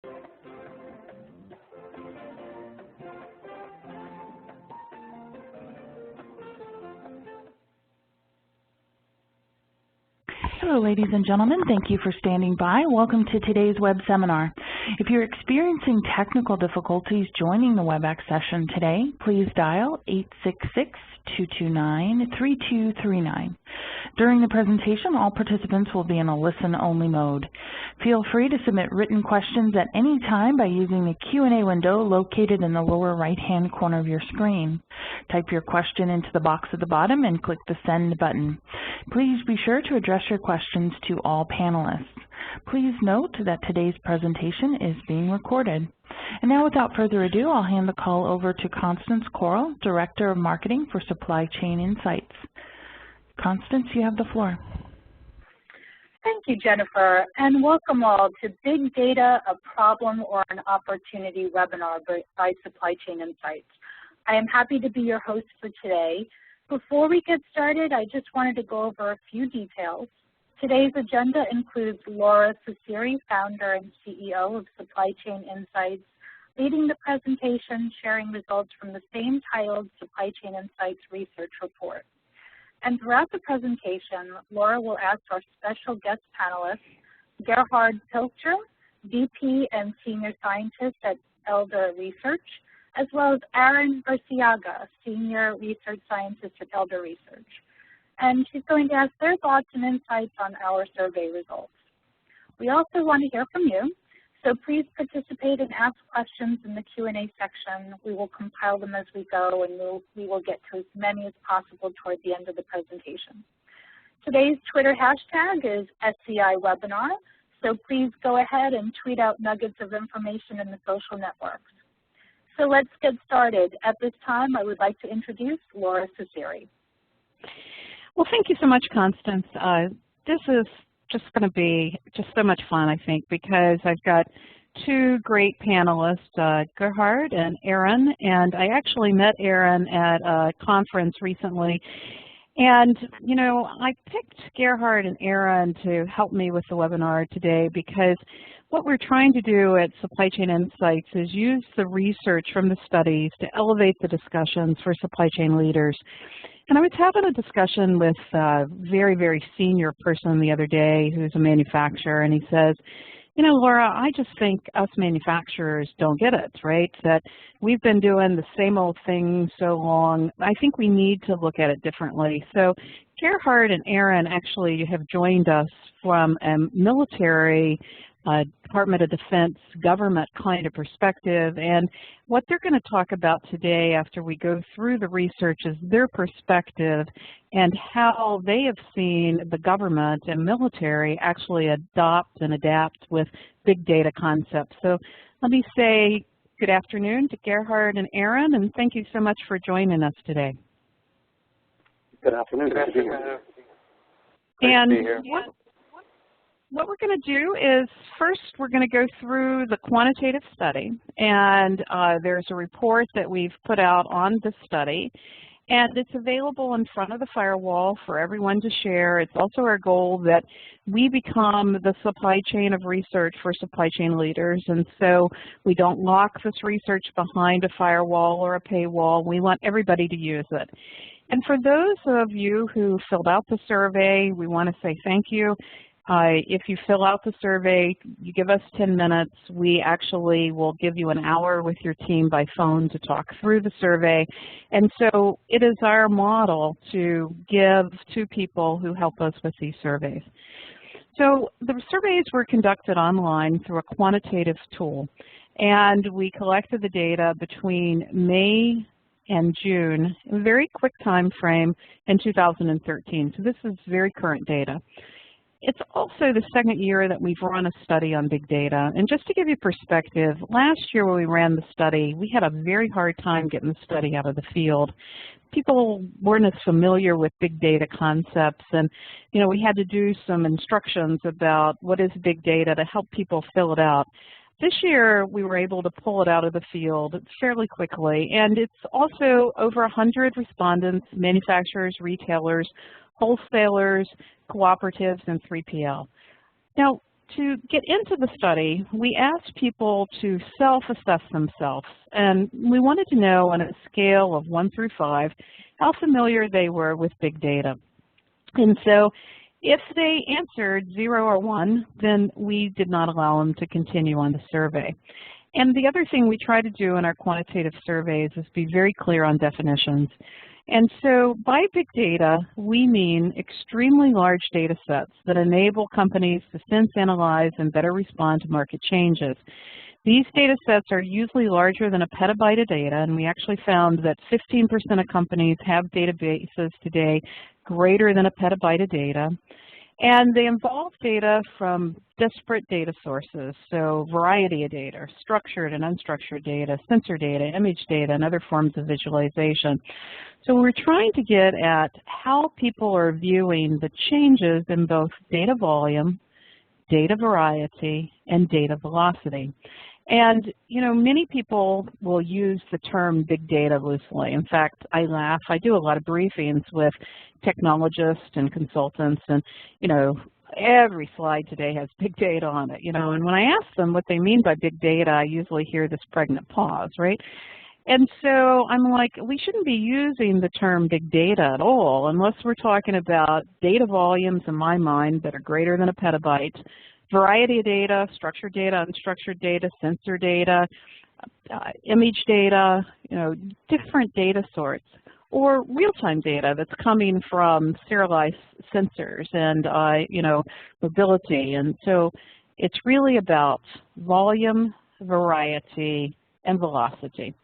Hello, ladies and gentlemen. Thank you for standing by. Welcome to today's web seminar. If you're experiencing technical difficulties joining the WebEx session today, please dial 866-229-3239. During the presentation, all participants will be in a listen-only mode. Feel free to submit written questions at any time by using the Q&A window located in the lower right-hand corner of your screen. Type your question into the box at the bottom and click the Send button. Please be sure to address your questions to all panelists. Please note that today's presentation is being recorded. And now, without further ado, I'll hand the call over to Constance Corll, Director of Marketing for Supply Chain Insights. Constance, you have the floor. Thank you, Jennifer, and welcome all to Big Data, a Problem or an Opportunity webinar by Supply Chain Insights. I am happy to be your host for today. Before we get started, I just wanted to go over a few details. Today's agenda includes Lora Cecere, founder and CEO of Supply Chain Insights, leading the presentation, sharing results from the same titled Supply Chain Insights Research Report. And throughout the presentation, Lora will ask our special guest panelists, Gerhard Pilcher, VP and Senior Scientist at OODA Research, as well as Aaron Burciaga, Senior Research Scientist at OODA Research. And she's going to ask their thoughts and insights on our survey results. We also want to hear from you, so please participate and ask questions in the Q&A section. We will compile them as we go, and we will get to as many as possible toward the end of the presentation. Today's Twitter hashtag is SCI Webinar, so please go ahead and tweet out nuggets of information in the social networks. So let's get started. At this time, I would like to introduce Lora Cecere. Well, thank you so much, Constance. This is just going to be just so much fun, I think, because I've got two great panelists, Gerhard and Aaron, and I actually met Aaron at a conference recently. And, you know, I picked Gerhard and Aaron to help me with the webinar today because what we're trying to do at Supply Chain Insights is use the research from the studies to elevate the discussions for supply chain leaders. And I was having a discussion with a very, very senior person the other day who's a manufacturer, and he says, you know, Lora, I just think us manufacturers don't get it, right? That we've been doing the same old thing so long. I think we need to look at it differently. So Gerhard and Aaron actually have joined us from a military Department of Defense government kind of perspective, and what they're going to talk about today after we go through the research is their perspective and how they have seen the government and military actually adopt and adapt with big data concepts. So let me say good afternoon to Gerhard and Aaron, and thank you so much for joining us today. Good afternoon. Good to be here. And what we're going to do is first we're going to go through the quantitative study, and there's a report that we've put out on the study, and it's available in front of the firewall for everyone to share. It's also our goal that we become the supply chain of research for supply chain leaders, and so we don't lock this research behind a firewall or a paywall. We want everybody to use it. And for those of you who filled out the survey, we want to say thank you. If you fill out the survey, you give us 10 minutes, we actually will give you an hour with your team by phone to talk through the survey. And so it is our model to give to people who help us with these surveys. So the surveys were conducted online through a quantitative tool, and we collected the data between May and June, in a very quick time frame in 2013. So this is very current data. It's also the second year that we've run a study on big data. And just to give you perspective, last year when we ran the study, we had a very hard time getting the study out of the field. People weren't as familiar with big data concepts, and you know, we had to do some instructions about what is big data to help people fill it out. This year, we were able to pull it out of the field fairly quickly, and it's also over 100 respondents, manufacturers, retailers, wholesalers, cooperatives, and 3PL. Now, to get into the study, we asked people to self-assess themselves, and we wanted to know on a scale of 1 through 5 how familiar they were with big data. And so if they answered 0 or 1, then we did not allow them to continue on the survey. And the other thing we try to do in our quantitative surveys is be very clear on definitions. And so by big data, we mean extremely large data sets that enable companies to sense, analyze, and better respond to market changes. These data sets are usually larger than a petabyte of data, and we actually found that 15% of companies have databases today greater than a petabyte of data. And they involve data from disparate data sources, so variety of data, structured and unstructured data, sensor data, image data, and other forms of visualization. So we're trying to get at how people are viewing the changes in both data volume, data variety, and data velocity. And, you know, many people will use the term big data loosely. In fact, I laugh. I do a lot of briefings with technologists and consultants, and, you know, every slide today has big data on it, you know, and when I ask them what they mean by big data, I usually hear this pregnant pause, right? And so I'm like, we shouldn't be using the term big data at all unless we're talking about data volumes, in my mind, that are greater than a petabyte, variety of data, structured data, unstructured data, sensor data, image data, you know, different data sorts, or real-time data that's coming from serialized sensors and, you know, mobility. And so it's really about volume, variety, and velocity.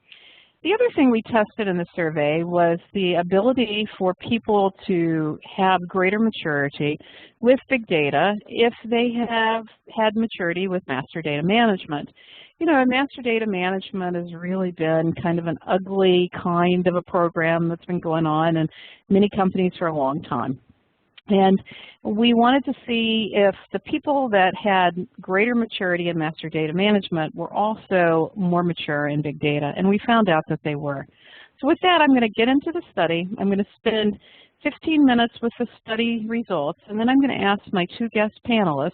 The other thing we tested in the survey was the ability for people to have greater maturity with big data if they have had maturity with master data management. You know, master data management has really been kind of an ugly kind of a program that's been going on in many companies for a long time. And we wanted to see if the people that had greater maturity in master data management were also more mature in big data, and we found out that they were. So with that, I'm going to get into the study. I'm going to spend 15 minutes with the study results, and then I'm going to ask my 2 guest panelists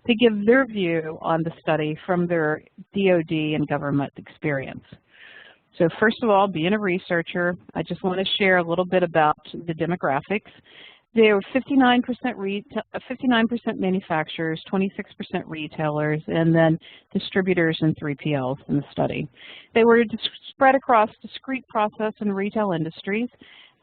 to give their view on the study from their DoD and government experience. So first of all, being a researcher, I just want to share a little bit about the demographics. There were 59% manufacturers, 26% retailers, and then distributors and 3PLs in the study. They were spread across discrete process and retail industries.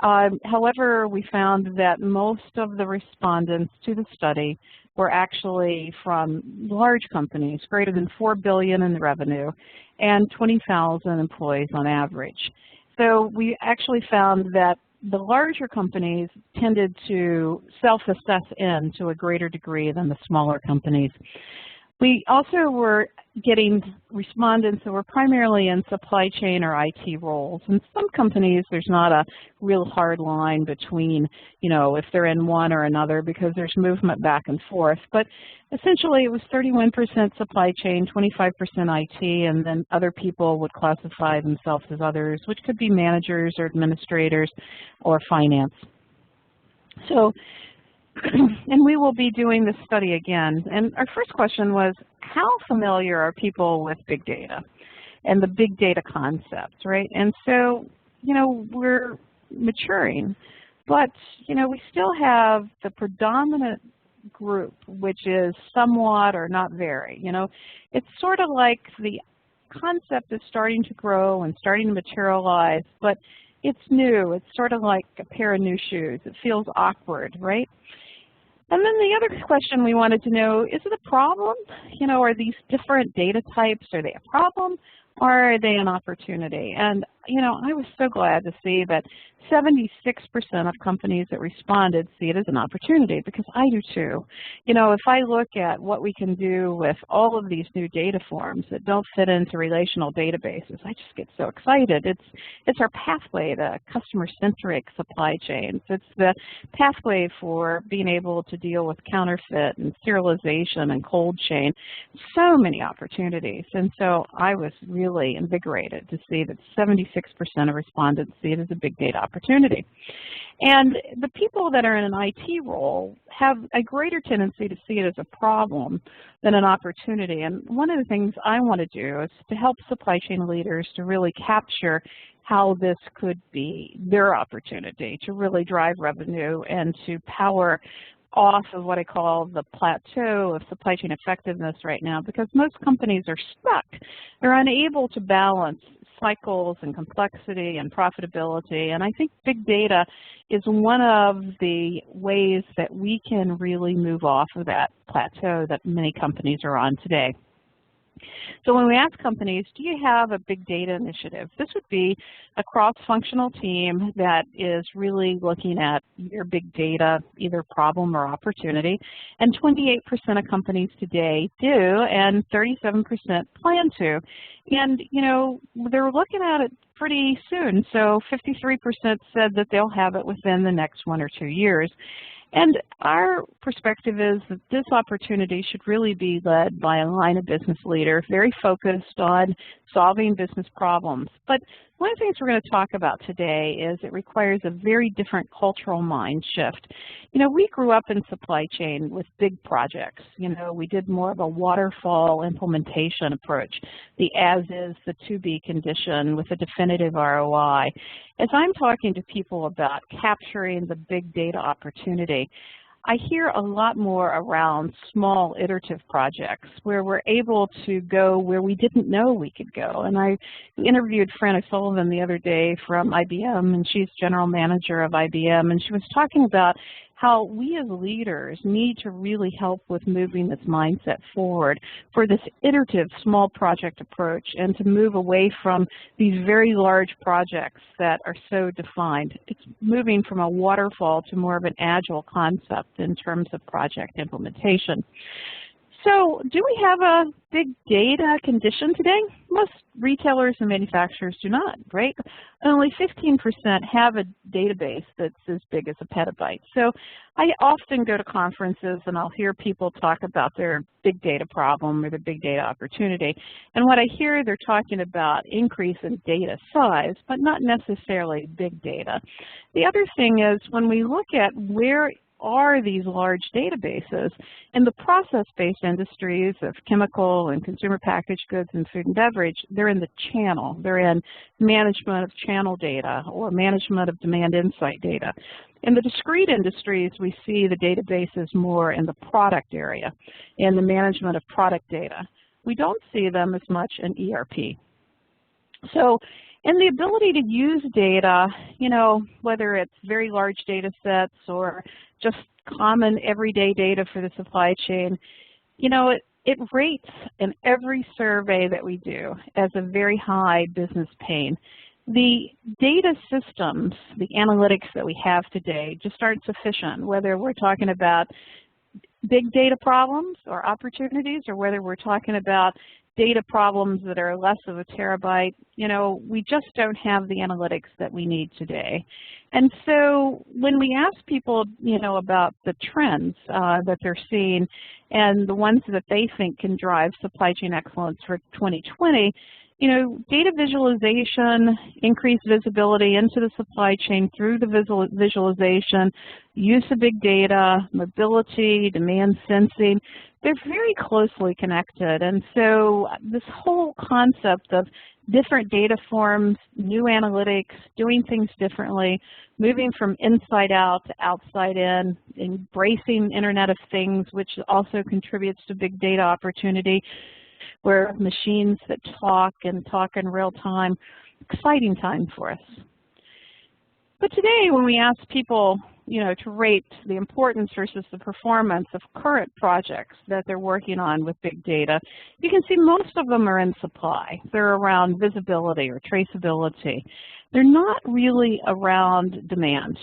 However, we found that most of the respondents to the study were actually from large companies, greater than $4 billion in revenue, and 20,000 employees on average. So we actually found that the larger companies tended to self-assess in to a greater degree than the smaller companies. We also were getting respondents that were primarily in supply chain or IT roles. In some companies, there's not a real hard line between, you know, if they're in one or another because there's movement back and forth. But essentially, it was 31% supply chain, 25% IT, and then other people would classify themselves as others, which could be managers or administrators or finance. So, and we will be doing this study again. And our first question was, how familiar are people with big data and the big data concepts, right? And so, you know, we're maturing, but, you know, we still have the predominant group, which is somewhat or not very. You know, it's sort of like the concept is starting to grow and starting to materialize, but it's new. It's sort of like a pair of new shoes. It feels awkward, right? And then the other question we wanted to know, is it a problem? You know, are these different data types, are they a problem, or are they an opportunity? And, you know, I was so glad to see that 76% of companies that responded see it as an opportunity, because I do too. You know, if I look at what we can do with all of these new data forms that don't fit into relational databases, I just get so excited. It's our pathway to customer-centric supply chains. It's the pathway for being able to deal with counterfeit and serialization and cold chain. So many opportunities. And so I was really really invigorated to see that 76% of respondents see it as a big data opportunity. And the people that are in an IT role have a greater tendency to see it as a problem than an opportunity. And one of the things I want to do is to help supply chain leaders to really capture how this could be their opportunity to really drive revenue and to power off of what I call the plateau of supply chain effectiveness right now, because most companies are stuck. They're unable to balance cycles and complexity and profitability, and I think big data is one of the ways that we can really move off of that plateau that many companies are on today. So when we ask companies, do you have a big data initiative? This would be a cross-functional team that is really looking at your big data, either problem or opportunity. And 28% of companies today do, and 37% plan to. And, you know, they're looking at it pretty soon. So 53% said that they'll have it within the next 1 or 2 years. And our perspective is that this opportunity should really be led by a line of business leader, very focused on solving business problems. But one of the things we're going to talk about today is it requires a very different cultural mind shift. You know, we grew up in supply chain with big projects. You know, we did more of a waterfall implementation approach, the as-is, the to-be condition with a definitive ROI. As I'm talking to people about capturing the big data opportunity, I hear a lot more around small iterative projects where we're able to go where we didn't know we could go. And I interviewed Fran O'Sullivan the other day from IBM, and she's general manager of IBM, and she was talking about how we as leaders need to really help with moving this mindset forward for this iterative small project approach and to move away from these very large projects that are so defined. It's moving from a waterfall to more of an agile concept in terms of project implementation. So do we have a big data condition today? Most retailers and manufacturers do not, right? Only 15% have a database that's as big as a petabyte. So I often go to conferences and I'll hear people talk about their big data problem or their big data opportunity. And what I hear, they're talking about increase in data size, but not necessarily big data. The other thing is when we look at where are these large databases in the process-based industries of chemical and consumer packaged goods and food and beverage, they're in the channel. They're in management of channel data or management of demand insight data. In the discrete industries, we see the databases more in the product area, in the management of product data. We don't see them as much in ERP. So in the ability to use data, you know, whether it's very large data sets or just common everyday data for the supply chain, you know, it rates in every survey that we do as a very high business pain. The data systems, the analytics that we have today just aren't sufficient, whether we're talking about big data problems or opportunities or whether we're talking about data problems that are less of a terabyte. You know, we just don't have the analytics that we need today. And so when we ask people, you know, about the trends that they're seeing and the ones that they think can drive supply chain excellence for 2020, you know, data visualization, increased visibility into the supply chain through the visualization, use of big data, mobility, demand sensing, they're very closely connected. And so this whole concept of different data forms, new analytics, doing things differently, moving from inside out to outside in, embracing Internet of Things, which also contributes to big data opportunity, where machines that talk in real time, exciting time for us. But today when we ask people, you know, to rate the importance versus the performance of current projects that they're working on with big data, you can see most of them are in supply. They're around visibility or traceability. They're not really around demand.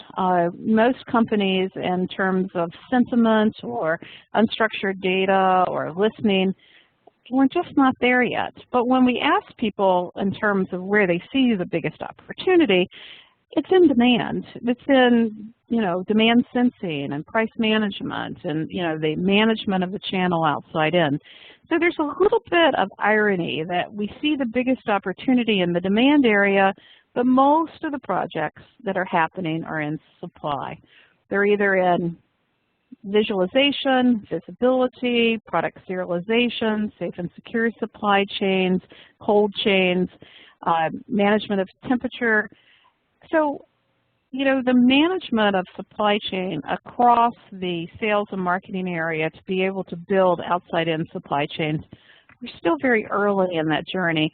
Most companies, in terms of sentiment or unstructured data or listening, we're just not there yet. But when we ask people in terms of where they see the biggest opportunity, it's in demand. It's in, demand sensing and price management and, the management of the channel outside in. So there's a little bit of irony that we see the biggest opportunity in the demand area, but most of the projects that are happening are in supply. They're either in visualization, visibility, product serialization, safe and secure supply chains, cold chains, management of temperature. So, the management of supply chain across the sales and marketing area to be able to build outside-in supply chains, we're still very early in that journey.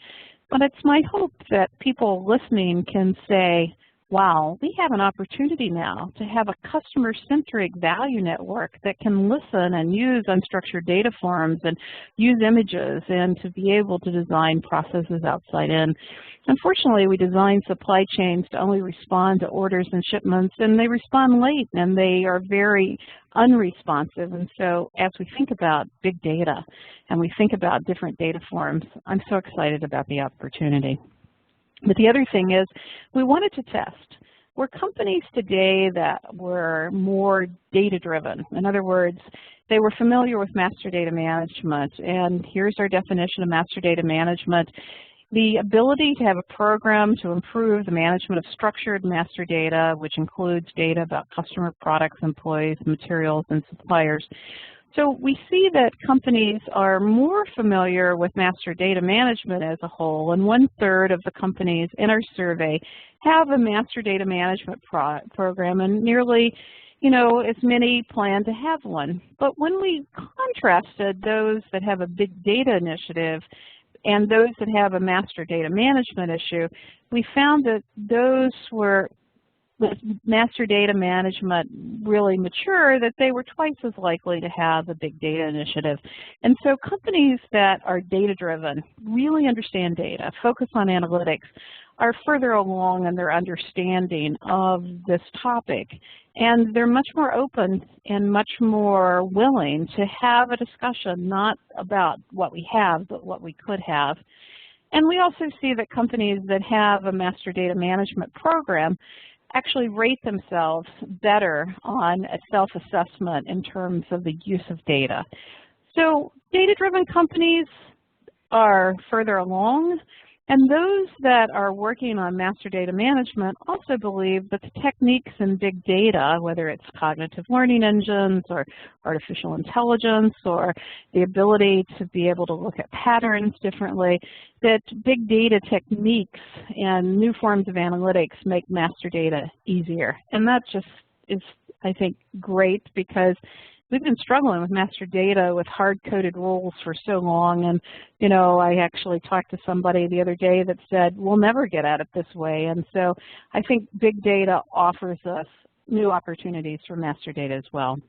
But it's my hope that people listening can say, wow, we have an opportunity now to have a customer-centric value network that can listen and use unstructured data forms and use images and to be able to design processes outside in. Unfortunately, we design supply chains to only respond to orders and shipments, and they respond late and they are very unresponsive. And so as we think about big data and we think about different data forms, I'm so excited about the opportunity. But the other thing is we wanted to test. Were companies today that were more data-driven? In other words, they were familiar with master data management, and here's our definition of master data management: the ability to have a program to improve the management of structured master data, which includes data about customer products, employees, materials, and suppliers. So we see that companies are more familiar with master data management as a whole, and 1/3 of the companies in our survey have a master data management program, and nearly, as many plan to have one. But when we contrasted those that have a big data initiative and those that have a master data management issue, we found that those were with master data management really mature, that they were twice as likely to have a big data initiative. And so companies that are data-driven, really understand data, focus on analytics, are further along in their understanding of this topic. And they're much more open and much more willing to have a discussion, not about what we have, but what we could have. And we also see that companies that have a master data management program actually rate themselves better on a self-assessment in terms of the use of data. So data-driven companies are further along, and those that are working on master data management also believe that the techniques in big data, whether it's cognitive learning engines or artificial intelligence or the ability to be able to look at patterns differently, that big data techniques and new forms of analytics make master data easier. And that just is, I think, great, because we've been struggling with master data with hard-coded rules for so long, and I actually talked to somebody the other day that said we'll never get at it this way. And so I think big data offers us new opportunities for master data as well.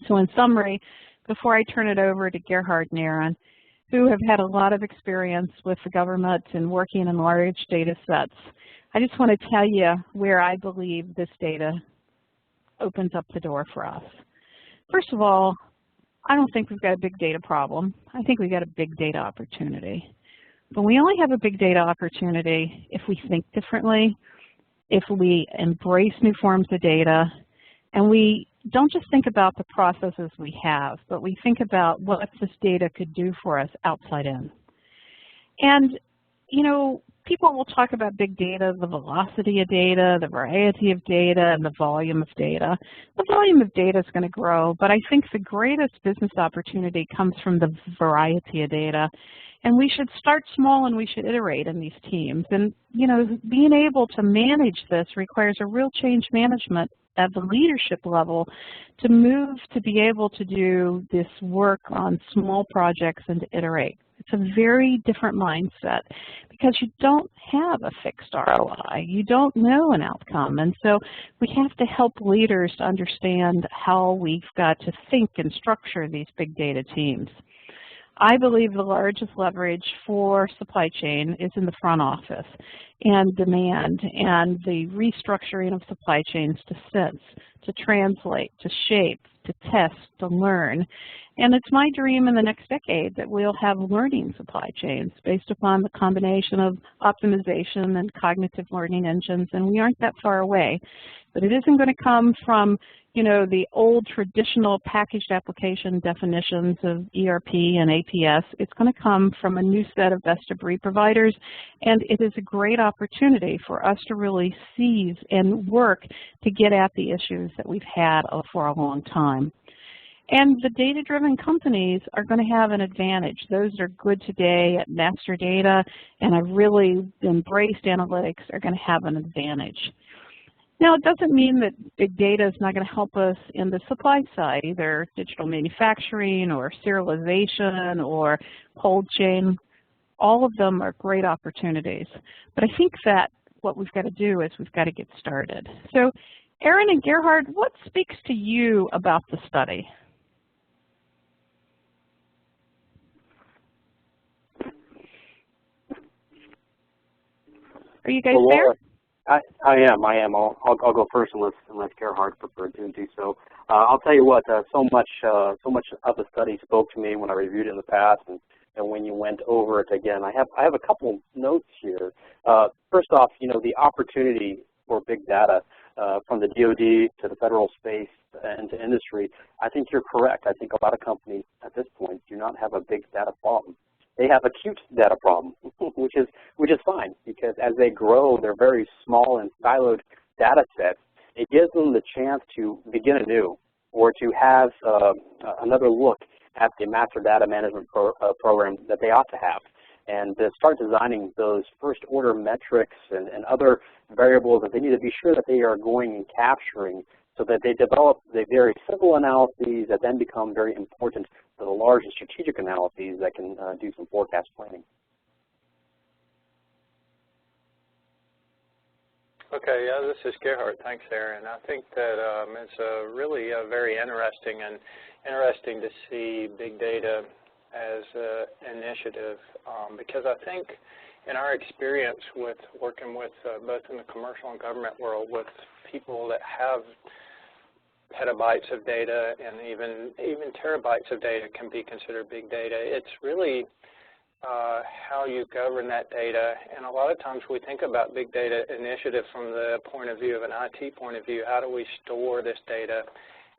So in summary, before I turn it over to Gerhard and Aaron, who have had a lot of experience with the government and working in large data sets, I just want to tell you where I believe this data opens up the door for us. First of all, I don't think we've got a big data problem. I think we've got a big data opportunity. But we only have a big data opportunity if we think differently, if we embrace new forms of data, and we don't just think about the processes we have, but we think about what this data could do for us outside in. And, people will talk about big data, the velocity of data, the variety of data, and the volume of data. The volume of data is going to grow, but I think the greatest business opportunity comes from the variety of data. And we should start small and we should iterate in these teams. And, being able to manage this requires a real change management at the leadership level to move to be able to do this work on small projects and to iterate. It's a very different mindset because you don't have a fixed ROI. You don't know an outcome. And so we have to help leaders to understand how we've got to think and structure these big data teams. I believe the largest leverage for supply chain is in the front office and demand and the restructuring of supply chains to sense, to translate, to shape, to to test, to learn. And it's my dream in the next decade that we'll have learning supply chains based upon the combination of optimization and cognitive learning engines, and we aren't that far away. But it isn't going to come from, you know, the old traditional packaged application definitions of ERP and APS. It's going to come from a new set of best-of-breed providers, and it is a great opportunity for us to really seize and work to get at the issues that we've had for a long time. And the data-driven companies are going to have an advantage. Those that are good today at master data and have really embraced analytics are going to have an advantage. Now, it doesn't mean that big data is not going to help us in the supply side, either digital manufacturing or serialization or cold chain. All of them are great opportunities. But I think that what we've got to do is we've got to get started. So, Aaron and Gerhard, what speaks to you about the study? Are you guys there? I am. I'll go first unless Gerhard prefers to do so. I'll tell you what. So much of the study spoke to me when I reviewed it in the past, and when you went over it again. I have a couple notes here. First off, you know, the opportunity for big data from the DoD to the federal space and to industry. I think you're correct. I think a lot of companies at this point do not have a big data problem. They have a cute data problem, which is fine, because as they grow their very small and siloed data sets, it gives them the chance to begin anew or to have another look at the master data management program that they ought to have, and to start designing those first order metrics and other variables that they need to be sure that they are going and capturing, so that they develop the very simple analyses that then become very important to the large and strategic analyses that can do some forecast planning. Okay, yeah, this is Gerhard. Thanks, Aaron. I think that it's really very interesting to see big data as an initiative, because I think in our experience with working with both in the commercial and government world with people that have petabytes of data and even terabytes of data can be considered big data. It's really how you govern that data, and a lot of times we think about big data initiative from the point of view of an IT point of view. How do we store this data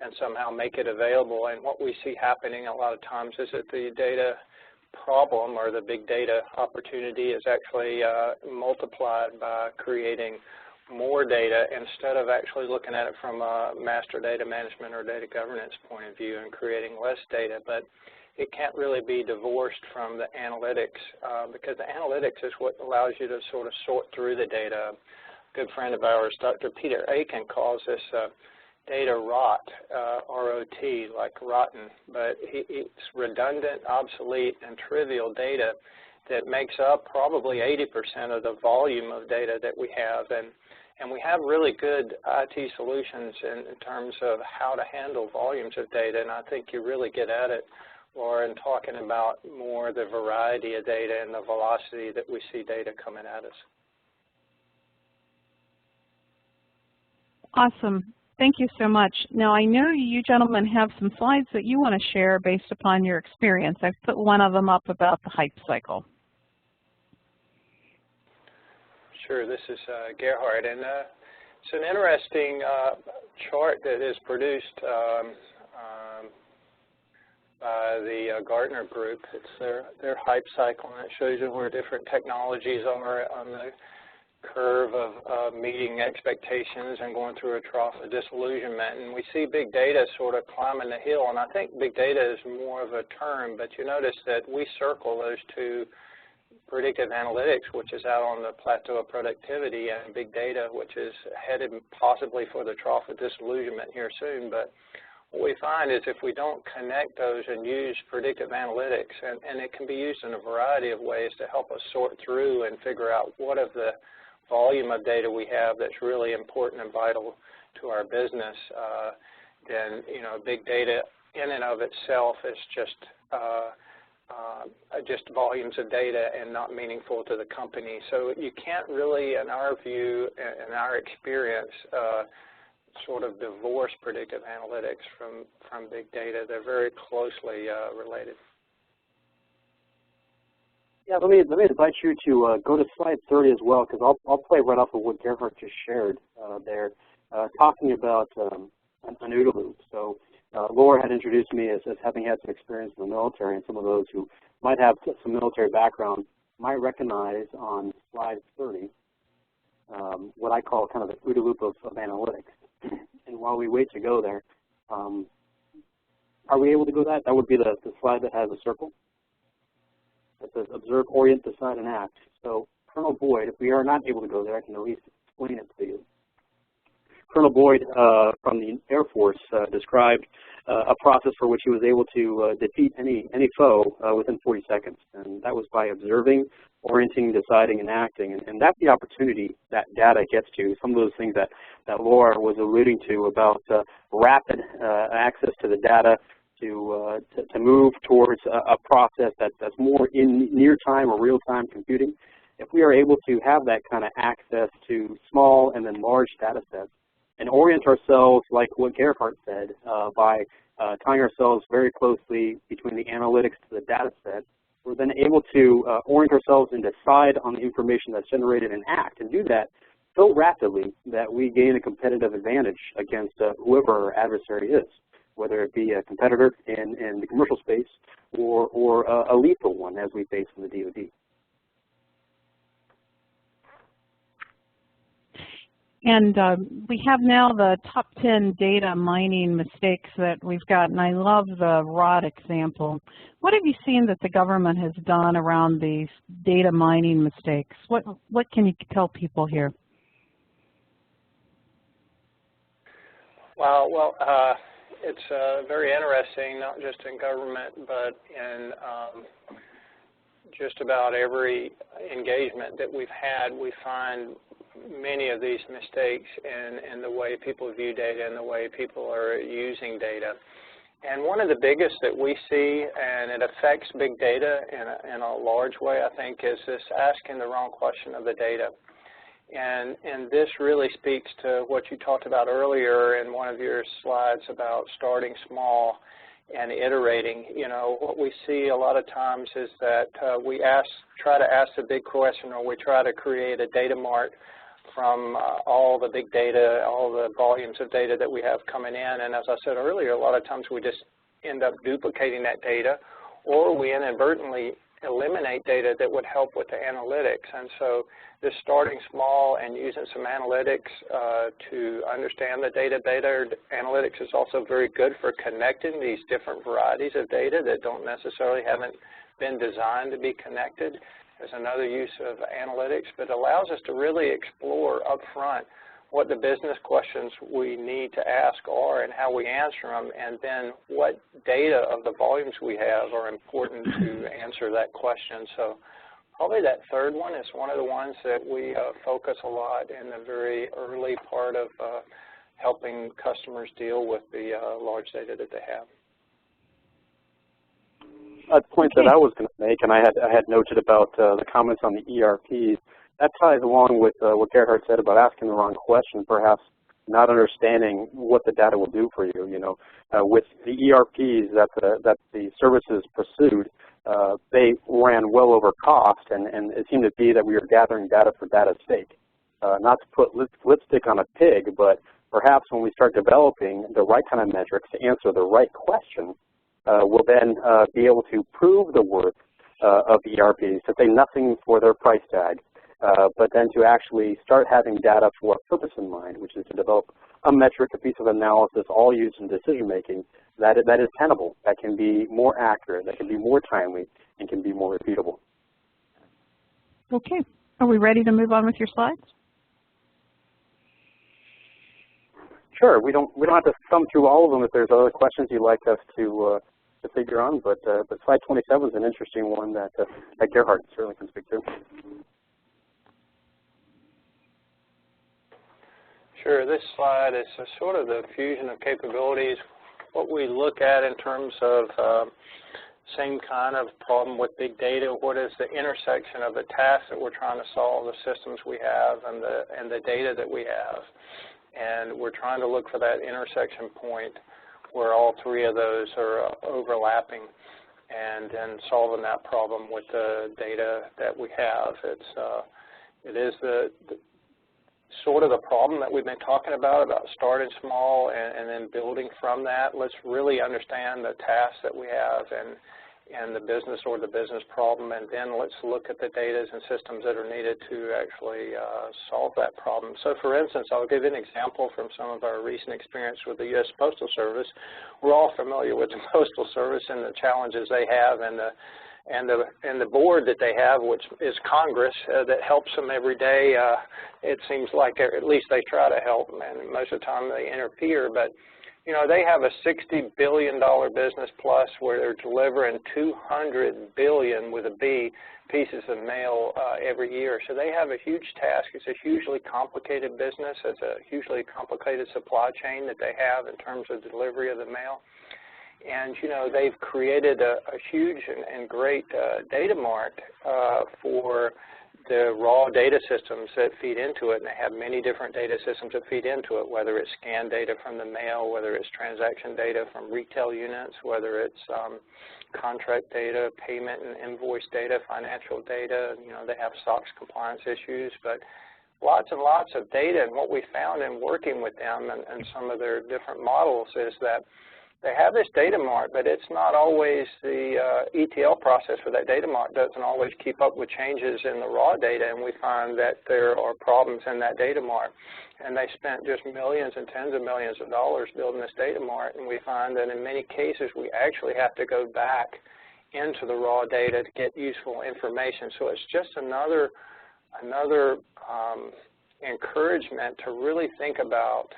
and somehow make it available? And what we see happening a lot of times is that the data problem or the big data opportunity is actually multiplied by creating more data instead of actually looking at it from a master data management or data governance point of view and creating less data. But it can't really be divorced from the analytics, because the analytics is what allows you to sort of sort through the data. A good friend of ours, Dr. Peter Aiken, calls this data rot, R-O-T, like rotten, but it's redundant, obsolete, and trivial data that makes up probably 80% of the volume of data that we have. And we have really good IT solutions in terms of how to handle volumes of data, and I think you really get at it, Laura, in talking about more the variety of data and the velocity that we see data coming at us. Awesome. Thank you so much. Now, I know you gentlemen have some slides that you want to share based upon your experience. I've put one of them up about the hype cycle. Sure, this is Gerhard, and it's an interesting chart that is produced by the Gartner Group. It's their hype cycle, and it shows you where different technologies are on the curve of meeting expectations and going through a trough of disillusionment. And we see big data sort of climbing the hill, and I think big data is more of a term, but you notice that we circle those two, predictive analytics, which is out on the plateau of productivity, and big data, which is headed possibly for the trough of disillusionment here soon. But what we find is if we don't connect those and use predictive analytics, and it can be used in a variety of ways to help us sort through and figure out what of the volume of data we have that's really important and vital to our business, then, you know, big data in and of itself is just volumes of data and not meaningful to the company. So you can't really, in our view, in our experience, sort of divorce predictive analytics from big data. They're very closely related. Yeah, let me invite you to go to slide 30 as well, because I'll play right off of what Gerhard just shared there, talking about an OODA loop. So Laura had introduced me as having had some experience in the military, and some of those who might have some military background might recognize on slide 30 what I call kind of the OODA loop of analytics. And while we wait to go there, are we able to go that? That would be the slide that has a circle. It says observe, orient, decide, and act. So Colonel Boyd, if we are not able to go there, I can at least explain it to you. Colonel Boyd from the Air Force described a process for which he was able to defeat any foe within 40 seconds. And that was by observing, orienting, deciding, and acting. And that's the opportunity that data gets to, some of those things that Laura was alluding to about rapid access to the data, to move towards a process that's more in near-time or real-time computing. If we are able to have that kind of access to small and then large data sets and orient ourselves, like what Gerhard said, by tying ourselves very closely between the analytics to the data set, we're then able to orient ourselves and decide on the information that's generated and act, and do that so rapidly that we gain a competitive advantage against whoever our adversary is, whether it be a competitor in the commercial space or a lethal one as we face in the DoD. And we have now the top 10 data mining mistakes that we've got, and I love the ROD example. What have you seen that the government has done around these data mining mistakes? What can you tell people here? Well, it's very interesting, not just in government, but in just about every engagement that we've had. We find many of these mistakes in the way people view data and the way people are using data. And one of the biggest that we see, and it affects big data in a large way, I think, is this asking the wrong question of the data. And this really speaks to what you talked about earlier in one of your slides about starting small and iterating. You know, what we see a lot of times is that we try to ask the big question, or we try to create a data mart from all the big data, all the volumes of data that we have coming in. And as I said earlier, a lot of times we just end up duplicating that data, or we inadvertently eliminate data that would help with the analytics. And so this starting small and using some analytics to understand the data better. Analytics is also very good for connecting these different varieties of data that haven't been designed to be connected. There's another use of analytics, but it allows us to really explore up front what the business questions we need to ask are and how we answer them, and then what data of the volumes we have are important to answer that question. So probably that third one is one of the ones that we focus a lot in the very early part of helping customers deal with the large data that they have. A point that I was going to make, and I had noted about the comments on the ERPs, that ties along with what Gerhard said about asking the wrong question, perhaps not understanding what the data will do for you. You know, with the ERPs that the services pursued, they ran well over cost, and it seemed to be that we were gathering data for data's sake. Not to put lipstick on a pig, but perhaps when we start developing the right kind of metrics to answer the right question, we'll then be able to prove the worth of the ERPs, to say nothing for their price tag, but then to actually start having data for a purpose in mind, which is to develop a metric, a piece of analysis, all used in decision making that is tenable, that can be more accurate, that can be more timely, and can be more repeatable. Okay, are we ready to move on with your slides? Sure. We don't have to thumb through all of them if there's other questions you'd like us to figure on, but slide 27 is an interesting one that Gerhard certainly can speak to. Sure. This slide is sort of the fusion of capabilities. What we look at in terms of same kind of problem with big data. What is the intersection of the tasks that we're trying to solve, the systems we have, and the data that we have? And we're trying to look for that intersection point where all three of those are overlapping, and then solving that problem with the data that we have. It is sort of the problem that we've been talking about starting small and then building from that. Let's really understand the tasks that we have and the business or the business problem, and then let's look at the data and systems that are needed to actually solve that problem. So for instance, I'll give you an example from some of our recent experience with the U.S. Postal Service. We're all familiar with the Postal Service and the challenges they have, and the board that they have, which is Congress, that helps them every day. It seems like at least they try to help, and most of the time they interfere. But you know, they have a $60 billion business plus where they're delivering 200 billion with a B pieces of mail every year. So they have a huge task. It's a hugely complicated business. It's a hugely complicated supply chain that they have in terms of delivery of the mail. And, you know, they've created a huge and great data mart for the raw data systems that feed into it, and they have many different data systems that feed into it, whether it's scan data from the mail, whether it's transaction data from retail units, whether it's contract data, payment and invoice data, financial data. You know, they have SOX compliance issues, but lots and lots of data. And what we found in working with them and some of their different models is that they have this data mart, but it's not always the ETL process for that data mart doesn't always keep up with changes in the raw data, and we find that there are problems in that data mart. And they spent just millions and tens of millions of dollars building this data mart, and we find that in many cases we actually have to go back into the raw data to get useful information. So it's just another encouragement to really think about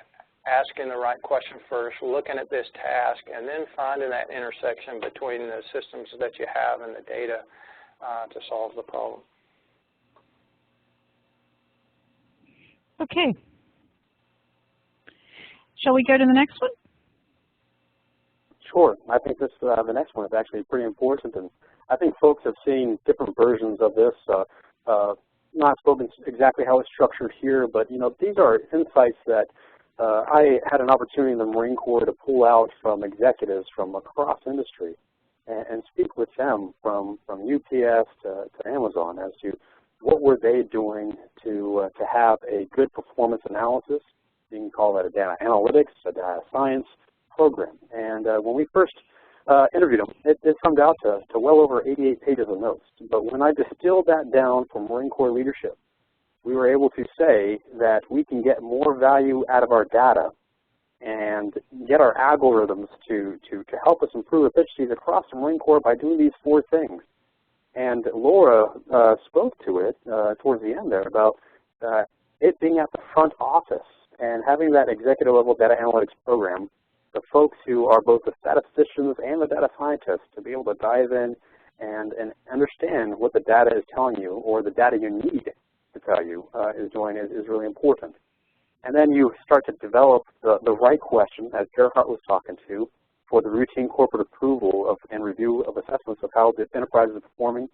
asking the right question first, looking at this task, and then finding that intersection between the systems that you have and the data to solve the problem. Okay. Shall we go to the next one? Sure. I think this the next one is actually pretty important, and I think folks have seen different versions of this. Not spoken exactly how it's structured here, but you know, these are insights that I had an opportunity in the Marine Corps to pull out from executives from across industry and speak with them from UPS to Amazon as to what were they doing to have a good performance analysis. You can call that a data analytics, a data science program. And when we first interviewed them, it comes out to well over 88 pages of notes. But when I distilled that down from Marine Corps leadership, we were able to say that we can get more value out of our data and get our algorithms to help us improve efficiencies across the Marine Corps by doing these 4 things. And Lora spoke to it towards the end there about it being at the front office and having that executive level data analytics program, the folks who are both the statisticians and the data scientists to be able to dive in and understand what the data is telling you or the data you need to tell you is doing is really important. And then you start to develop the right question, as Gerhard was talking to, for the routine corporate approval of and review of assessments of how the enterprise is performing.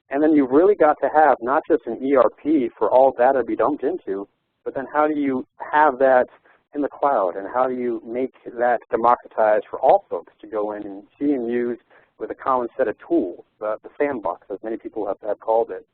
And then you've really got to have not just an ERP for all data to be dumped into, but then how do you have that in the cloud, and how do you make that democratized for all folks to go in and see and use with a common set of tools, the sandbox, as many people have called it.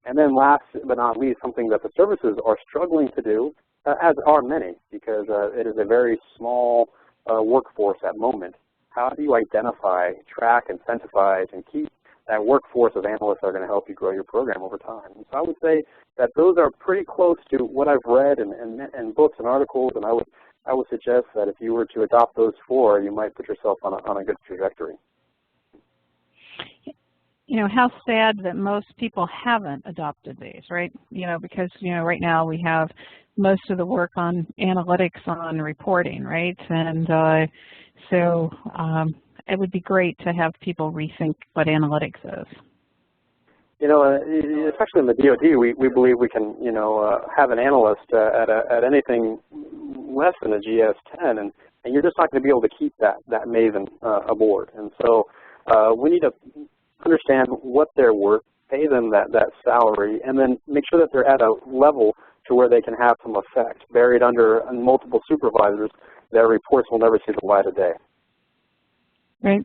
And then last but not least, something that the services are struggling to do, as are many, because it is a very small workforce at the moment. How do you identify, track, incentivize, and keep that workforce of analysts that are going to help you grow your program over time? And so I would say that those are pretty close to what I've read in books and articles, and I would suggest that if you were to adopt those 4, you might put yourself on a good trajectory. You know, how sad that most people haven't adopted these, right? You know, because, you know, right now we have most of the work on analytics on reporting, right? And so it would be great to have people rethink what analytics is. You know, especially in the DoD, we believe we can, you know, have an analyst at anything less than a GS-10, and you're just not going to be able to keep that maven aboard. And so we need to understand what they're worth, pay them that salary, and then make sure that they're at a level to where they can have some effect, buried under multiple supervisors. Their reports will never see the light of day. Right.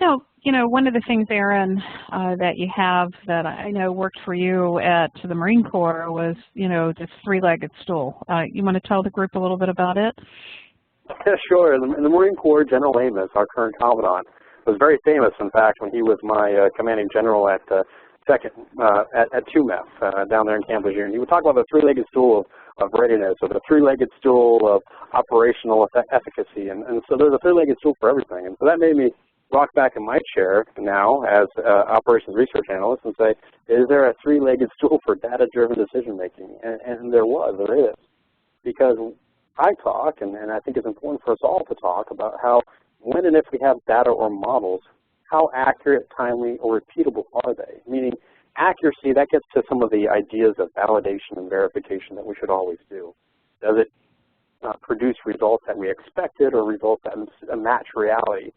Now, you know, one of the things, Aaron, that you have that I know worked for you at the Marine Corps was, you know, this three-legged stool. You want to tell the group a little bit about it? Yeah, sure. In the Marine Corps, General Amos, our current commandant, was very famous, in fact, when he was my commanding general at at 2MEF down there in Camp Lejeune. He would talk about the three-legged stool of readiness, or the three-legged stool of operational efficacy. And so there's a three-legged stool for everything. And so that made me rock back in my chair now as operations research analyst and say, is there a three-legged stool for data-driven decision-making? And there is. Because I talk, and I think it's important for us all to talk about how when and if we have data or models, how accurate, timely, or repeatable are they? Meaning accuracy, that gets to some of the ideas of validation and verification that we should always do. Does it produce results that we expected or results that match reality?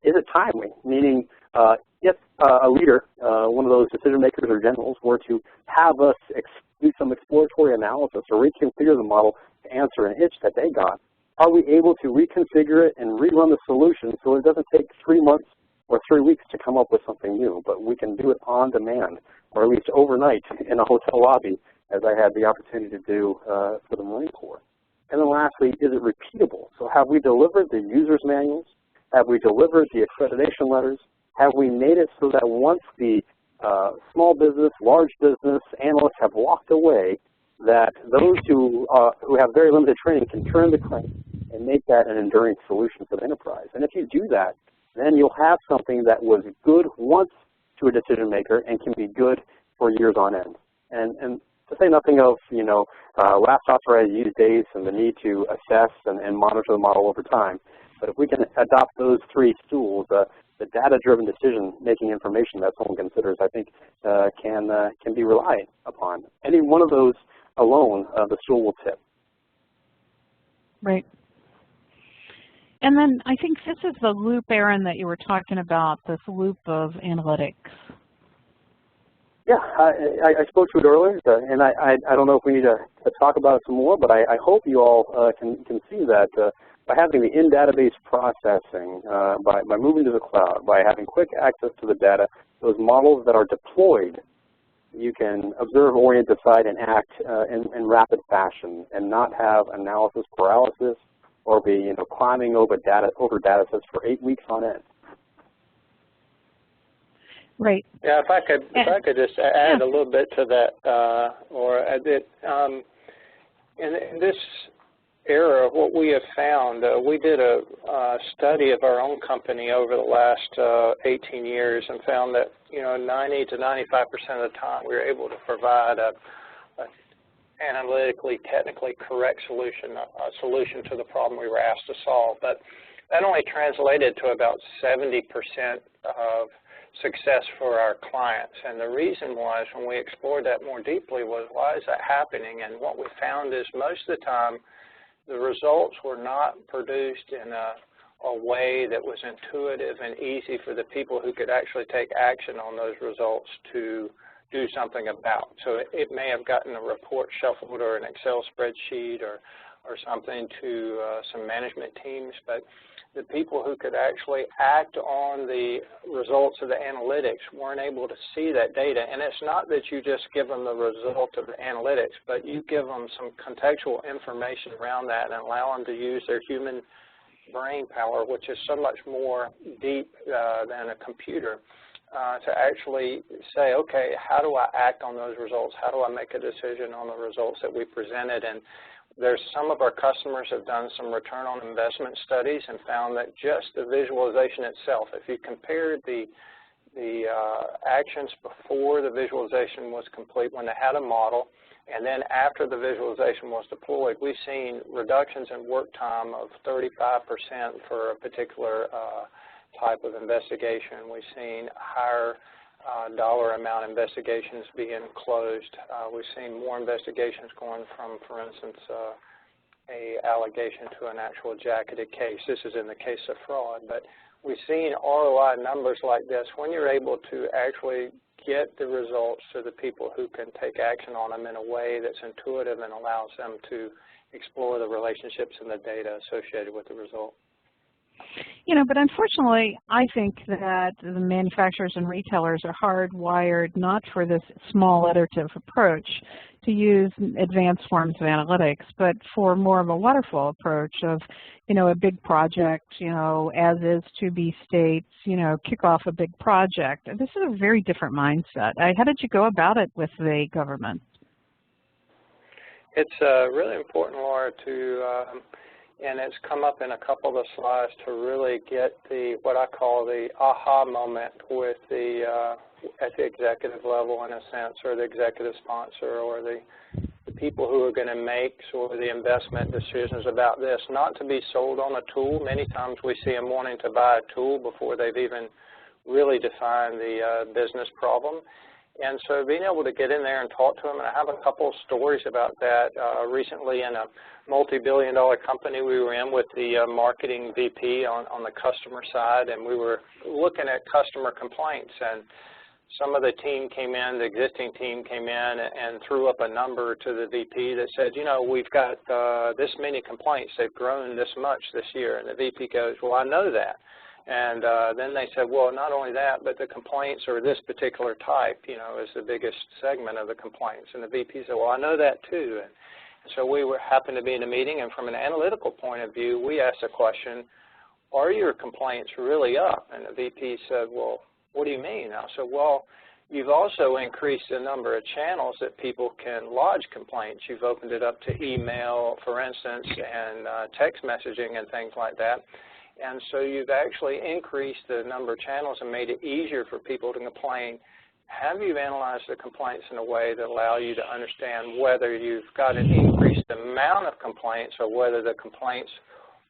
Is it timely? Meaning if a leader, one of those decision makers or generals, were to have us do some exploratory analysis or reconfigure the model to answer an itch that they got, are we able to reconfigure it and rerun the solution so it doesn't take 3 months or 3 weeks to come up with something new, but we can do it on demand, or at least overnight in a hotel lobby, as I had the opportunity to do for the Marine Corps? And then lastly, is it repeatable? So have we delivered the user's manuals? Have we delivered the accreditation letters? Have we made it so that once the small business, large business analysts have walked away, that those who have very limited training can turn the crank and make that an enduring solution for the enterprise? And if you do that, then you'll have something that was good once to a decision maker and can be good for years on end. And to say nothing of, you know, last authorized use dates and the need to assess and monitor the model over time. But if we can adopt those three stools, the data-driven decision-making information that someone considers, I think, can be relied upon. Any one of those alone, the stool will tip. Right. And then I think this is the loop, Aaron, that you were talking about, this loop of analytics. Yeah, I spoke to it earlier, and I don't know if we need to talk about it some more, but I hope you all can see that by having the in-database processing, by moving to the cloud, by having quick access to the data, those models that are deployed, you can observe, orient, decide, and act in rapid fashion, and not have analysis paralysis or be, you know, climbing over data sets for 8 weeks on end. Right. Yeah, if I could just add a little bit to that, or in this era, what we have found, we did a study of our own company over the last 18 years and found that, you know, 90 to 95% of the time we were able to provide a analytically, technically correct solution, a solution to the problem we were asked to solve. But that only translated to about 70% of success for our clients. And the reason was, when we explored that more deeply, was why is that happening? And what we found is most of the time the results were not produced in a way that was intuitive and easy for the people who could actually take action on those results to do something about. So it may have gotten a report shuffled or an Excel spreadsheet or something to some management teams, but the people who could actually act on the results of the analytics weren't able to see that data. And it's not that you just give them the result of the analytics, but you give them some contextual information around that and allow them to use their human brain power, which is so much more deep than a computer, to actually say, okay, how do I act on those results? How do I make a decision on the results that we presented? And there's some of our customers have done some return on investment studies and found that just the visualization itself, if you compared the actions before the visualization was complete when they had a model, and then after the visualization was deployed, we've seen reductions in work time of 35% for a particular type of investigation. We've seen higher dollar amount investigations being closed. We've seen more investigations going from, for instance, a allegation to an actual jacketed case. This is in the case of fraud, but we've seen ROI numbers like this when you're able to actually get the results to the people who can take action on them in a way that's intuitive and allows them to explore the relationships and the data associated with the result. You know, but unfortunately, I think that the manufacturers and retailers are hardwired not for this small iterative approach to use advanced forms of analytics, but for more of a waterfall approach of, you know, a big project, you know, as is to be states, you know, kick off a big project. This is a very different mindset. How did you go about it with the government? It's really important, Laura, to and it's come up in a couple of the slides to really get the, what I call the aha moment with the, at the executive level in a sense, or the executive sponsor, or the people who are going to make sort of the investment decisions about this, not to be sold on a tool. Many times we see them wanting to buy a tool before they've even really defined the business problem. And so being able to get in there and talk to them, and I have a couple of stories about that. Recently in a multi-billion-dollar company we were in with the marketing VP on the customer side, and we were looking at customer complaints. And some of the team came in, the existing team came in and threw up a number to the VP that said, you know, we've got this many complaints. They've grown this much this year. And the VP goes, well, I know that. And then they said, well, not only that, but the complaints are this particular type, you know, is the biggest segment of the complaints. And the VP said, well, I know that too. And so we happened to be in a meeting, and from an analytical point of view, we asked the question, are your complaints really up? And the VP said, well, what do you mean? I said, well, you've also increased the number of channels that people can lodge complaints. You've opened it up to email, for instance, and text messaging and things like that. And so you've actually increased the number of channels and made it easier for people to complain. Have you analyzed the complaints in a way that allow you to understand whether you've got an increased amount of complaints or whether the complaints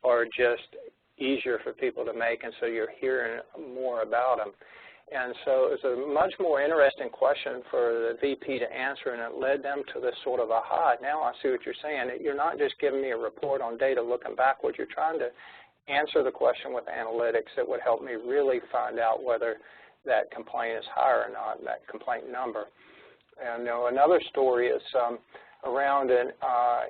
are just easier for people to make, and so you're hearing more about them? And so it's a much more interesting question for the VP to answer, and it led them to this sort of aha. Now I see what you're saying. You're not just giving me a report on data looking backwards. You're trying to answer the question with analytics that would help me really find out whether that complaint is higher or not, that complaint number. And another story is around an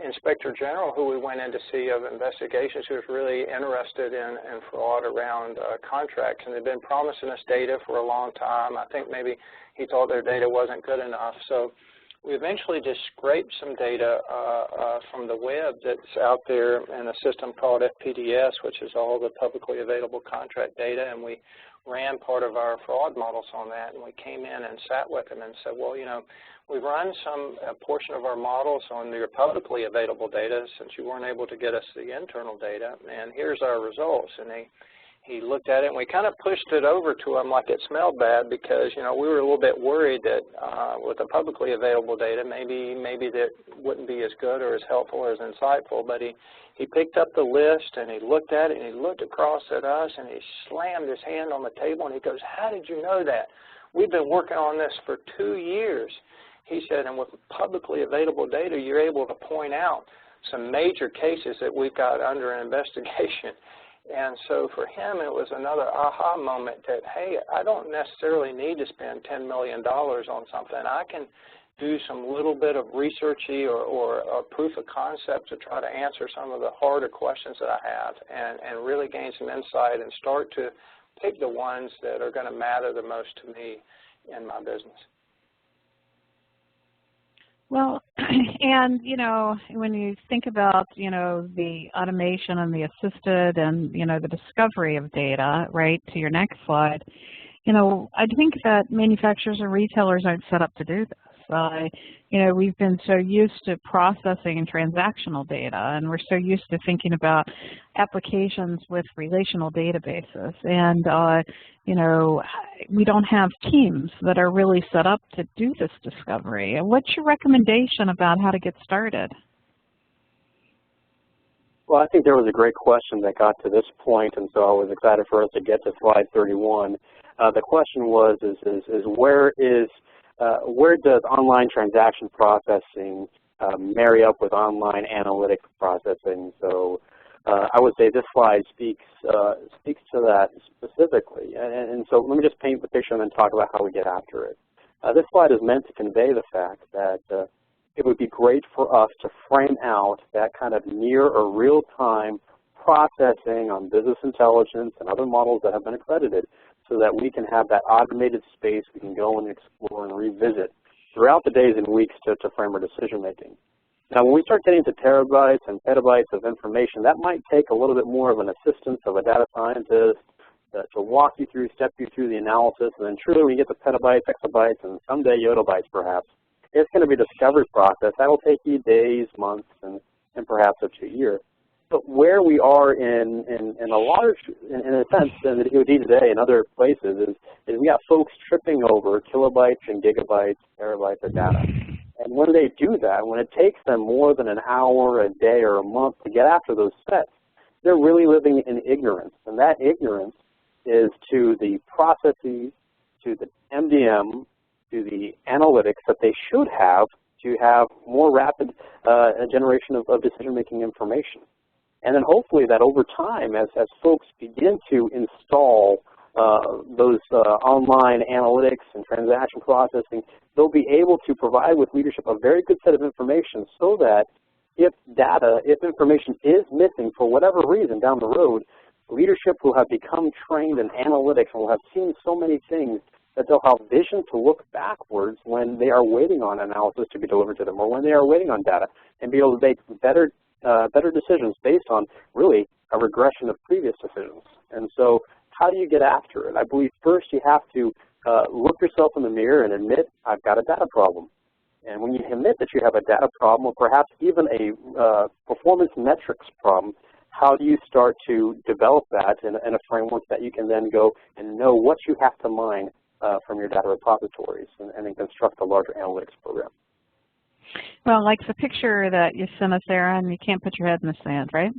Inspector General who we went in to see of investigations who was really interested in fraud around contracts. And they've been promising us data for a long time. I think maybe he thought their data wasn't good enough. So we eventually just scraped some data from the web that's out there in a system called FPDS, which is all the publicly available contract data, and we ran part of our fraud models on that, and we came in and sat with them and said, well, you know, we've run a portion of our models on your publicly available data since you weren't able to get us the internal data, and here's our results. And he looked at it, and we kind of pushed it over to him like it smelled bad because, you know, we were a little bit worried that with the publicly available data, maybe that wouldn't be as good or as helpful or as insightful. But he picked up the list, and he looked at it, and he looked across at us, and he slammed his hand on the table, and he goes, how did you know that? We've been working on this for 2 years. He said, and with publicly available data, you're able to point out some major cases that we've got under investigation. And so for him, it was another aha moment that, hey, I don't necessarily need to spend $10 million on something. I can do some little bit of researchy or a proof of concept to try to answer some of the harder questions that I have and really gain some insight and start to pick the ones that are going to matter the most to me in my business. Well, and, you know, when you think about, you know, the automation and the assisted and, you know, the discovery of data, right, to your next slide, you know, I think that manufacturers and retailers aren't set up to do this. You know, we've been so used to processing transactional data, and we're so used to thinking about applications with relational databases. And, you know, we don't have teams that are really set up to do this discovery. And what's your recommendation about how to get started? Well, I think there was a great question that got to this point, and so I was excited for us to get to slide 31. The question was, where does online transaction processing marry up with online analytics processing? So I would say this slide speaks to that specifically. And so let me just paint the picture and then talk about how we get after it. This slide is meant to convey the fact that it would be great for us to frame out that kind of near or real-time processing on business intelligence and other models that have been accredited so that we can have that automated space we can go and explore and revisit throughout the days and weeks to frame our decision making. Now when we start getting to terabytes and petabytes of information, that might take a little bit more of an assistance of a data scientist to walk you through, step you through the analysis, and then truly when you get to petabytes, exabytes, and someday yottabytes perhaps, it's going to be a discovery process. That will take you days, months, and perhaps up to a year. But where we are in a sense, in the DoD today and other places is we got folks tripping over kilobytes and gigabytes, terabytes of data. And when they do that, when it takes them more than an hour, a day, or a month to get after those sets, they're really living in ignorance. And that ignorance is to the processes, to the MDM, to the analytics that they should have to have more rapid generation of decision-making information. And then hopefully that over time, as folks begin to install those online analytics and transaction processing, they'll be able to provide with leadership a very good set of information so that if information is missing for whatever reason down the road, leadership will have become trained in analytics and will have seen so many things that they'll have vision to look backwards when they are waiting on analysis to be delivered to them or when they are waiting on data and be able to make better decisions based on really a regression of previous decisions. And so how do you get after it? I believe first you have to look yourself in the mirror and admit, I've got a data problem. And when you admit that you have a data problem or perhaps even a performance metrics problem, how do you start to develop that in a framework that you can then go and know what you have to mine from your data repositories and then construct a larger analytics program? Well, like the picture that you sent us, Aaron, you can't put your head in the sand, right?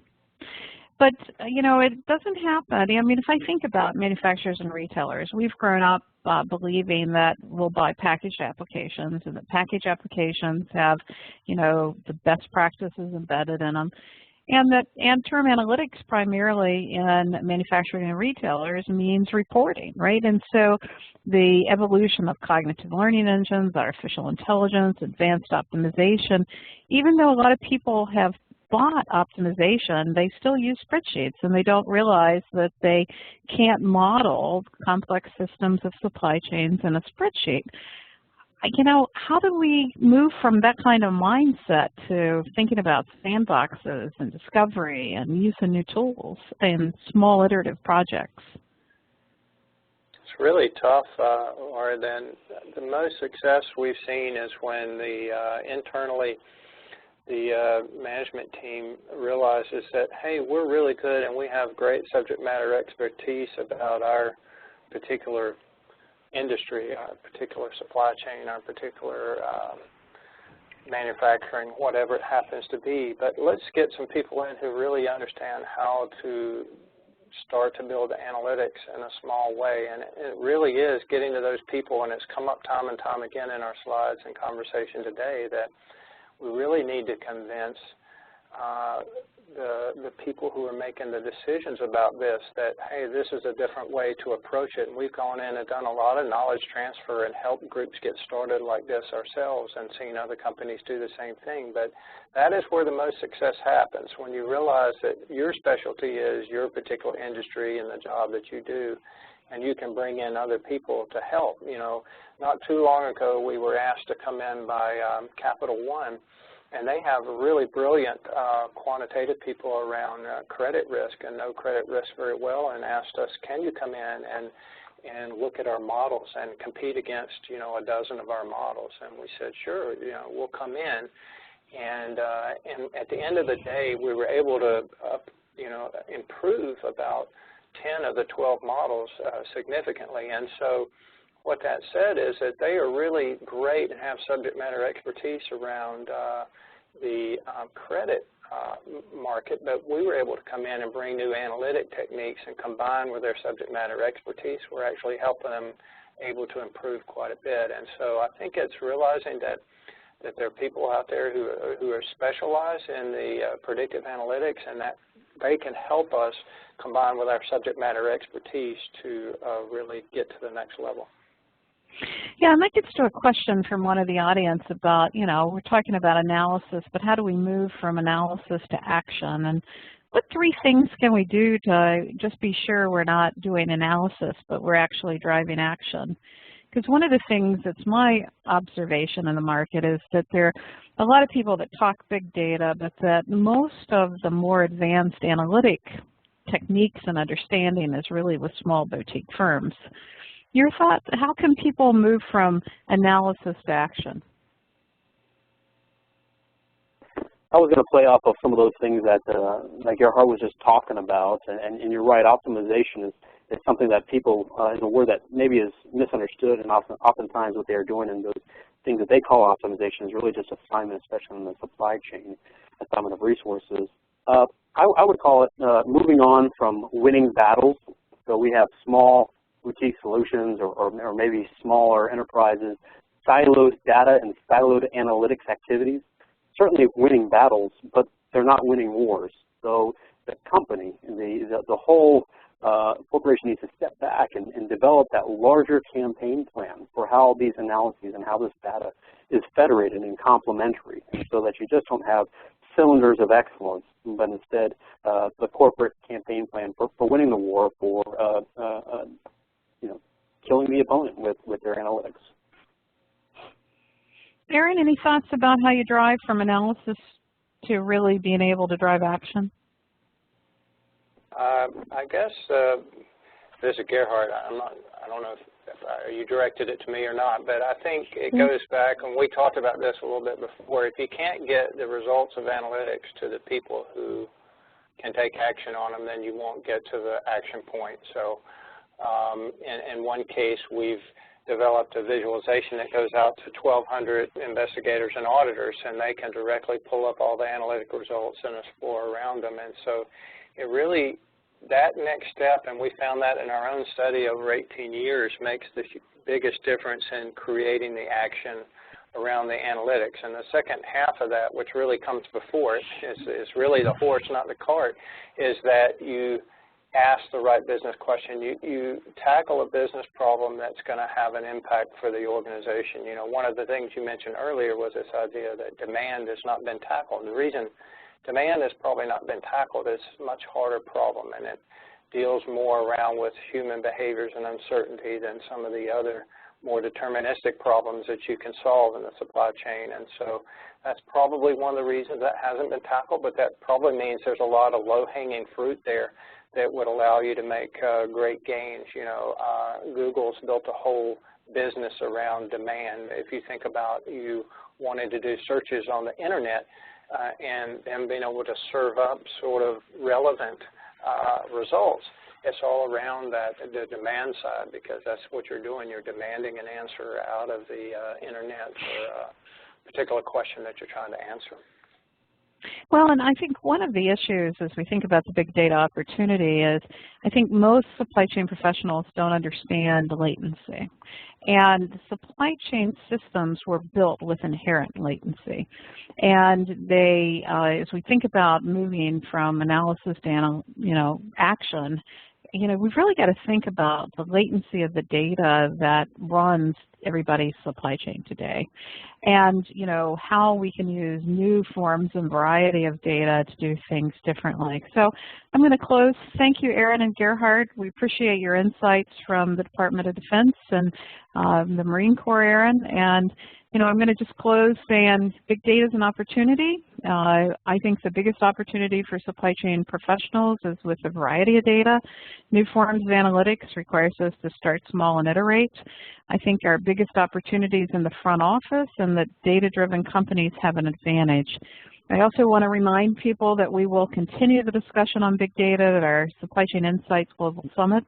But, you know, it doesn't happen. I mean, if I think about manufacturers and retailers, we've grown up believing that we'll buy packaged applications and that packaged applications have, you know, the best practices embedded in them. And term analytics primarily in manufacturing and retailers means reporting, right? And so the evolution of cognitive learning engines, artificial intelligence, advanced optimization, even though a lot of people have bought optimization, they still use spreadsheets and they don't realize that they can't model complex systems of supply chains in a spreadsheet. You know, how do we move from that kind of mindset to thinking about sandboxes and discovery and use of new tools in small iterative projects? It's really tough, Laura. Then the most success we've seen is when internally the management team realizes that, hey, we're really good and we have great subject matter expertise about our particular industry, our particular supply chain, our particular manufacturing, whatever it happens to be. But let's get some people in who really understand how to start to build analytics in a small way. And it really is getting to those people, and it's come up time and time again in our slides and conversation today, that we really need to convince the people who are making the decisions about this that, hey, this is a different way to approach it. And we've gone in and done a lot of knowledge transfer and helped groups get started like this ourselves and seen other companies do the same thing. But that is where the most success happens, when you realize that your specialty is your particular industry and the job that you do, and you can bring in other people to help. You know, not too long ago we were asked to come in by Capital One, and they have really brilliant quantitative people around credit risk and know credit risk very well, and asked us, can you come in and look at our models and compete against, you know, a dozen of our models? And we said, sure, you know, we'll come in. And at the end of the day, we were able to, you know, improve about 10 of the 12 models significantly. And so what that said is that they are really great and have subject matter expertise around the credit market, but we were able to come in and bring new analytic techniques and combine with their subject matter expertise. We're actually helping them able to improve quite a bit. And so I think it's realizing that there are people out there who are specialized in the predictive analytics, and that they can help us combine with our subject matter expertise to really get to the next level. Yeah, and that gets to a question from one of the audience about, we're talking about analysis, but how do we move from analysis to action? And what 3 things can we do to just be sure we're not doing analysis, but we're actually driving action? Because one of the things that's my observation in the market is that there are a lot of people that talk big data, but that most of the more advanced analytic techniques and understanding is really with small boutique firms. Your thoughts, how can people move from analysis to action? I was going to play off of some of those things that Gerhard was just talking about, and you're right, optimization is something that people, is a word that maybe is misunderstood, and oftentimes what they are doing in those things that they call optimization is really just assignment, especially in the supply chain, assignment of resources. I would call it moving on from winning battles. So we have small boutique solutions or maybe smaller enterprises, siloed data and siloed analytics activities. Certainly winning battles, but they're not winning wars. So the company, the whole corporation needs to step back and develop that larger campaign plan for how these analyses and how this data is federated and complementary, and so that you just don't have cylinders of excellence, but instead the corporate campaign plan for winning the war, for killing the opponent with their analytics. Aaron, any thoughts about how you drive from analysis to really being able to drive action? I guess this is Gerhard. I don't know if you directed it to me or not, but I think it goes back, and we talked about this a little bit before. If you can't get the results of analytics to the people who can take action on them, then you won't get to the action point. So in one case, we've developed a visualization that goes out to 1,200 investigators and auditors, and they can directly pull up all the analytic results and explore around them. And so it really, that next step, and we found that in our own study over 18 years, makes the biggest difference in creating the action around the analytics. And the second half of that, which really comes before it, is really the horse, not the cart, is that you ask the right business question. You tackle a business problem that's going to have an impact for the organization. One of the things you mentioned earlier was this idea that demand has not been tackled. The reason demand has probably not been tackled is a much harder problem, and it deals more around with human behaviors and uncertainty than some of the other more deterministic problems that you can solve in the supply chain. And so that's probably one of the reasons that hasn't been tackled, but that probably means there's a lot of low-hanging fruit there that would allow you to make great gains. Google's built a whole business around demand. If you think about you wanting to do searches on the internet and being able to serve up sort of relevant results, it's all around the demand side, because that's what you're doing. You're demanding an answer out of the internet for a particular question that you're trying to answer. Well, and I think one of the issues as we think about the big data opportunity is I think most supply chain professionals don't understand latency. And supply chain systems were built with inherent latency. And they, as we think about moving from analysis to action, we've really got to think about the latency of the data that runs everybody's supply chain today, and how we can use new forms and variety of data to do things differently. So I'm going to close. Thank you, Aaron and Gerhard. We appreciate your insights from the Department of Defense and the Marine Corps, Aaron. And I'm going to just close saying big data is an opportunity. I think the biggest opportunity for supply chain professionals is with a variety of data. New forms of analytics requires us to start small and iterate. I think our biggest opportunities in the front office, and that data-driven companies have an advantage. I also want to remind people that we will continue the discussion on big data at our Supply Chain Insights Global Summit,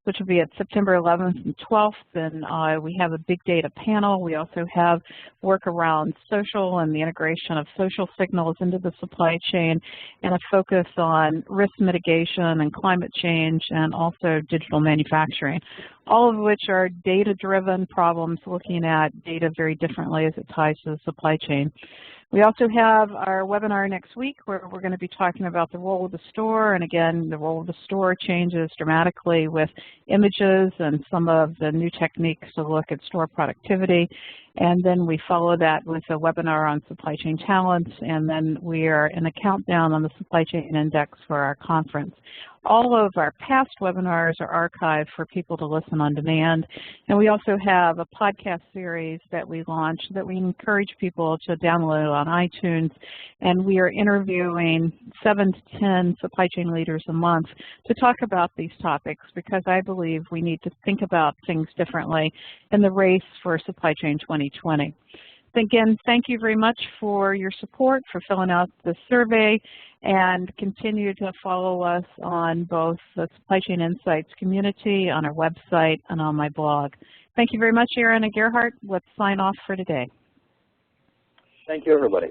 which will be at September 11th and 12th. And we have a big data panel. We also have work around social and the integration of social signals into the supply chain, and a focus on risk mitigation and climate change, and also digital manufacturing, all of which are data-driven problems looking at data very differently as it ties to the supply chain. We also have our webinar next week where we're going to be talking about the role of the store, and again, the role of the store changes dramatically with images and some of the new techniques to look at store productivity. And then we follow that with a webinar on supply chain talents, and then we are in a countdown on the supply chain index for our conference. All of our past webinars are archived for people to listen on demand, and we also have a podcast series that we launched that we encourage people to download on iTunes, and we are interviewing 7 to 10 supply chain leaders a month to talk about these topics, because I believe we need to think about things differently in the race for Supply Chain 2020. Again, thank you very much for your support, for filling out the survey, and continue to follow us on both the Supply Chain Insights community, on our website, and on my blog. Thank you very much, Aaron and Gerhard. Let's sign off for today. Thank you, everybody.